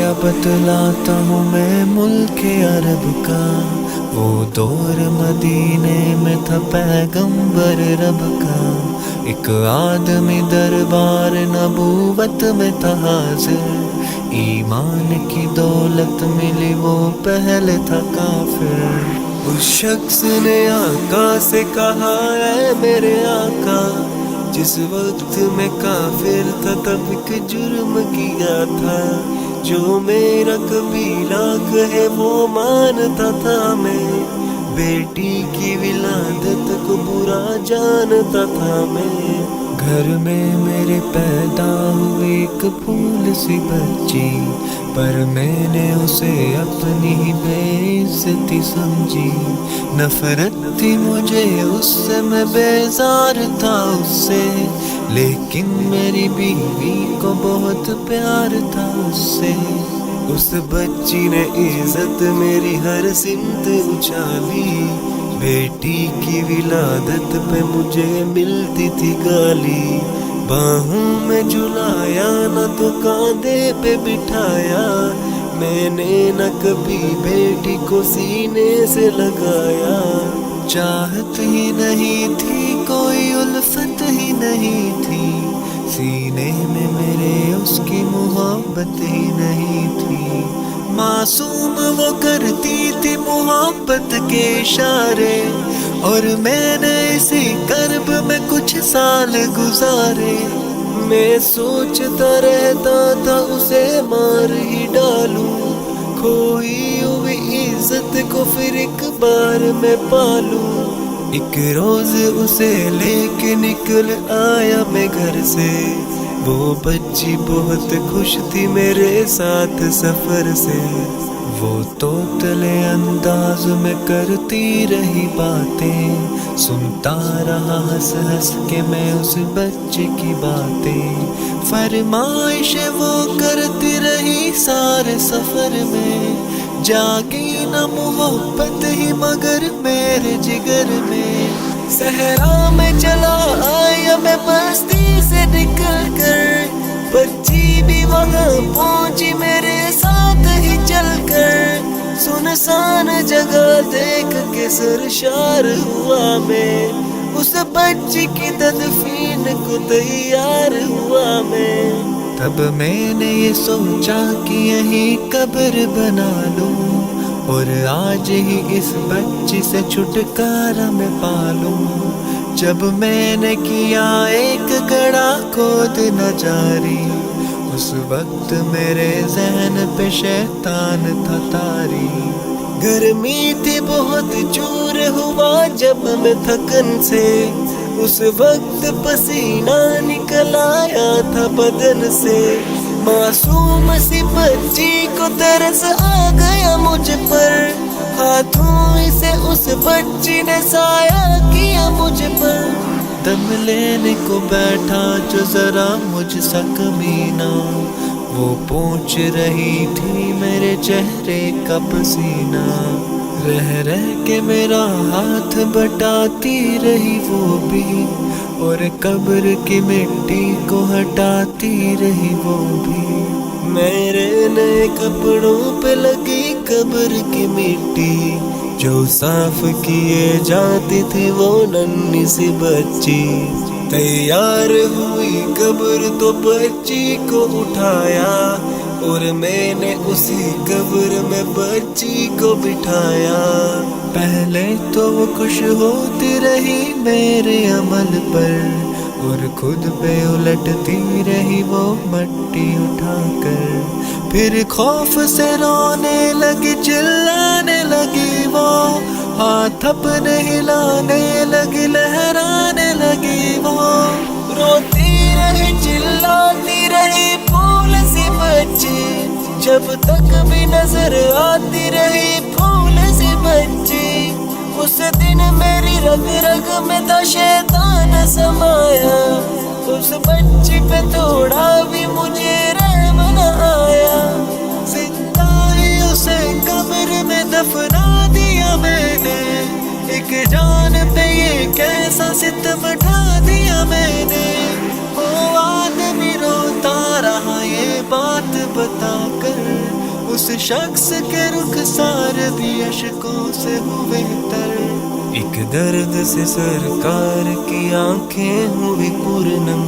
क्या बतलाता हूँ मैं मुल्क अरब का, वो दौर मदीने में था पैगंबर रब का। एक आदमी दरबार नबूवत में था हाजिर, ईमान की दौलत मिली वो पहले था काफिर। उस शख्स ने आका से कहा है मेरे आका, जिस वक्त मैं काफिर था तब एक जुर्म किया था, जो मेरा कबीला कहे वो मानता था मैं, बेटी की विलादत को बुरा जानता था मैं। घर में मेरे पैदा हुई एक फूल सी बच्ची, पर मैंने उसे अपनी ही बेइज्जती समझी। नफरत थी मुझे उससे, मैं बेजार था उससे, लेकिन मेरी बीवी को बहुत प्यार था उससे। उस बच्ची ने इज्जत मेरी हर सिमत उछाली, बेटी की विलादत पे मुझे मिलती थी गाली। बाहों में झुलाया न तो कांधे पे बिठाया, मैंने न कभी बेटी को सीने से लगाया। चाहत ही नहीं थी कोई उल्फत ही नहीं थी, सीने में मेरे उसकी मोहब्बत ही नहीं थी। मासूम वो करती थी मोहब्बत के इशारे, और मैंने इसी कर्ब में कुछ साल गुजारे। मैं सोचता रहता था उसे मार ही डालूं, खोई हुई इज्जत को फिर एक बार मैं पालूं। एक रोज उसे लेके निकल आया मैं घर से, वो बच्ची बहुत खुश थी मेरे साथ सफर से। वो तोतले अंदाज में करती रही बातें, सुनता रहा हंस हंस के मैं उस बच्चे की बातें। फरमाइश वो करती रही सारे सफर में, जागी न मोहब्बत ही मगर मेरे जिगर में। सहरा में चला आया मैं बस्ती से निकल कर, बच्ची भी वहाँ पहुंची मेरे साथ ही चल कर। सुनसान जगह देख के सरशार हुआ मैं, उस बच्ची की तदफीन को तैयार हुआ मैं। तब मैंने ये सोचा कि यहीं कब्र बना लूं, और आज ही इस बच्ची से छुटकारा मैं पालूं। जब मैंने किया एक गड़ा खोद न जारी, उस वक्त मेरे ज़हन पे शैतान था तारी। गर्मी थी बहुत चूर हुआ जब मैं थकन से, उस वक्त पसीना निकल आया था बदन से। मासूम सी बच्ची को तरस आ गया मुझ पर, हाथों से उस बच्ची ने साया किया मुझ पर। दम लेने को बैठा जो जरा मुझ सा कमीना, वो पूछ रही थी मेरे चेहरे का पसीना। रह रह के मेरा हाथ बटाती रही वो भी, और कब्र की मिट्टी को हटाती रही वो भी। मेरे नए कपड़ों पे लगी कब्र की मिट्टी, जो साफ किए जाती थी वो नन्ही सी बच्ची। तैयार हुई कब्र तो बच्ची को उठाया, और मैंने उसी कब्र में बच्ची को बिठाया। पहले तो वो खुश होती रही मेरे अमल पर, और खुद पे उलटती रही वो मट्टी उठाकर। फिर खौफ से रोने लगी, चिल्लाने लगी वो, हाथ अपने हिलाने लगी, लहराने लगी वो। रोती रही चिल्लाती रही फूल सी बच्ची, जब तक भी नजर आती रही फूल सी बच्ची। उस दिन मेरी रग रग में था शैतान समाया, उस बच्ची पे थोड़ा भी मुझे रहम न आया। जिंदा ही उसे कब्र में दफना दिया मैंने, एक जान पे ये कैसा सितम ढा दिया मैंने। वो आदमी रोता रहा ये बात बताकर, اس شخص کے رخسار بھی اشکوں سے ہوئے تر، ایک درد سے سرکار کی آنکھیں ہوئی پرنم،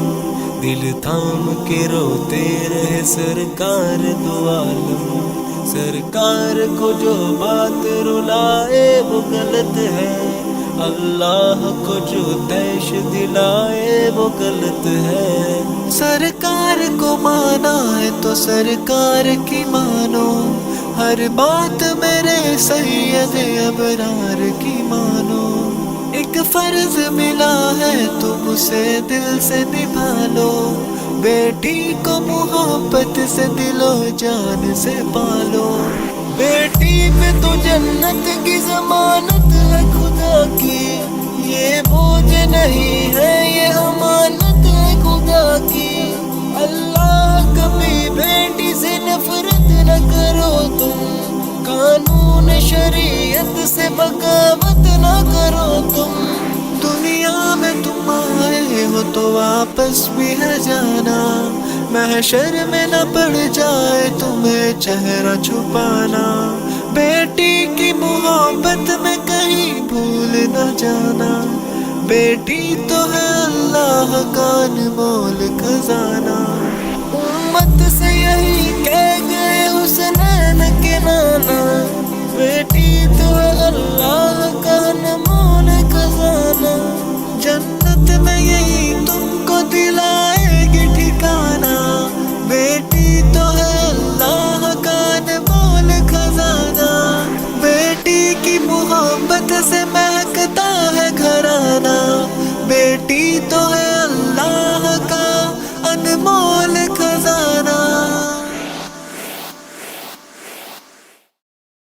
دل تھام کے روتے رہے سرکار دو عالم، سرکار کو جو بات رلائے وہ غلط ہے، اللہ کو جو طیش دلائے وہ غلط ہے، سرکار کو مانا ہے تو سرکار کی مانو، ہر بات میرے سید ابرار کی مانو، ایک فرض ملا ہے تم اسے دل سے نبھا لو، بیٹی کو محبت سے دل و جان سے پالو، بیٹی پہ تو جنت کی ضمانت ہے خدا کی، یہ بوجھ نہیں ہے یہ امانت ہے خدا کی، اللہ کبھی بیٹی سے نفرت نہ کرو تم، قانون شریعت سے بغاوت نہ کرو تم، دنیا میں تم آئے ہو تو واپس بھی ہے جانا، محشر میں نہ پڑ جائے تمہیں چہرہ چھپانا، بیٹی کی محبت میں کہیں بھول نہ جانا، بیٹی تو ہے اللہ کا انمول خزانہ، امت سے یہی کہہ گئے حسنین کے نانا، بیٹی تو ہے اللہ کا انمول خزانہ، جنت میں یہی تم کو دلائے گی ٹھکانہ، بیٹی تو ہے اللہ کا انمول خزانہ، بیٹی کی محبت سے